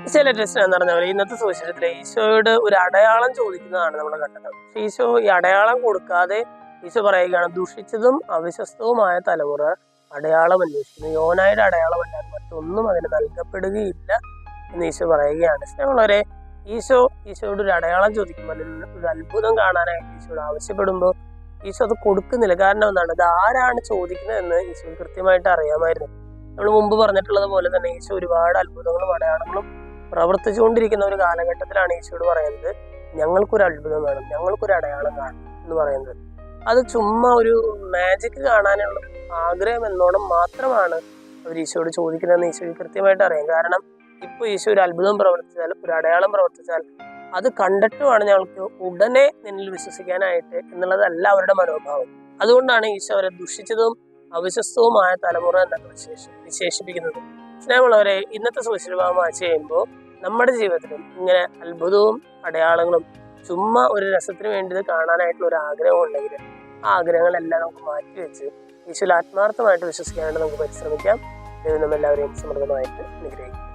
ഈശോയിലെ test എന്ന് പറഞ്ഞ പോലെ ഇന്നത്തെ സുവിശേഷത്തിലെ ഈശോയോട് ഒരു അടയാളം ചോദിക്കുന്നതാണ് നമ്മൾ കണ്ടത്. പക്ഷെ ഈശോ ഈ അടയാളം കൊടുക്കാതെ ഈശോ പറയുകയാണ്, ദുഷിച്ചതും അവിശ്വസ്തവുമായ തലമുറ അടയാളം അന്വേഷിക്കുന്നു, യോനായുടെ അടയാളമല്ലാതെ മറ്റൊന്നും അതിന് നൽകപ്പെടുകയില്ല എന്ന് ഈശോ പറയുകയാണ്. സ്നേഹമുള്ളവരെ, ഈശോയോട് ഒരു അടയാളം ചോദിക്കുമ്പോൾ, അല്ലെങ്കിൽ ഒരു അത്ഭുതം കാണാനായിട്ട് ഈശോയോട് ആവശ്യപ്പെടുമ്പോൾ ഈശോ അത് കൊടുക്കുന്നില്ല. കാരണം എന്താണ്? ഇത് ആരാണ് ചോദിക്കുന്നതെന്ന് ഈശോ കൃത്യമായിട്ട് അറിയാമായിരുന്നു. നമ്മൾ മുമ്പ് പറഞ്ഞിട്ടുള്ളത് പോലെ തന്നെ ഈശോ ഒരുപാട് അത്ഭുതങ്ങളും അടയാളങ്ങളും പ്രവർത്തിച്ചുകൊണ്ടിരിക്കുന്ന ഒരു കാലഘട്ടത്തിലാണ് ഈശോയോട് പറയുന്നത്, ഞങ്ങൾക്കൊരു അത്ഭുതം വേണം, ഞങ്ങൾക്കൊരു അടയാളം കാണണം എന്ന് പറയുന്നത്. അത് ചുമ്മാ ഒരു മാജിക് കാണാനുള്ള ആഗ്രഹം എന്നോണം മാത്രമാണ് അവർ ഈശോയോട് ചോദിക്കുന്നതെന്ന് ഈശോയ്ക്ക് കൃത്യമായിട്ട് അറിയാം. കാരണം ഇപ്പോൾ ഈശോ ഒരു അത്ഭുതം പ്രവർത്തിച്ചാൽ, ഒരു അടയാളം പ്രവർത്തിച്ചാൽ അത് കണ്ടിട്ടുമാണ് ഞങ്ങൾക്ക് ഉടനെ നിന്നിൽ വിശ്വസിക്കാനായിട്ട് എന്നുള്ളതല്ല അവരുടെ മനോഭാവം. അതുകൊണ്ടാണ് ഈശോ അവരെ ദുഷിച്ചതും അവിശ്വസ്തവുമായ തലമുറ എന്നൊക്കെ വിശേഷിപ്പിക്കുന്നത്. സ്നേഹമുള്ളവരെ, ഇന്നത്തെ സുവിശേഷഭാഗം വായിച്ചു കഴിയുമ്പോൾ നമ്മുടെ ജീവിതത്തിലും ഇങ്ങനെ അത്ഭുതവും അടയാളങ്ങളും ചുമ്മാ ഒരു രസത്തിന് വേണ്ടി കാണാനായിട്ടുള്ള ഒരു ആഗ്രഹം ഉണ്ടെങ്കിൽ ആ ആഗ്രഹങ്ങളെല്ലാം നമുക്ക് മാറ്റിവെച്ച് ഈശോയിൽ ആത്മാർത്ഥമായിട്ട് വിശ്വസിക്കാനായിട്ട് നമുക്ക് പരിശ്രമിക്കാം. ദൈവം നമ്മളെല്ലാവരെയും സമൃദ്ധമായിട്ട് അനുഗ്രഹിക്കും.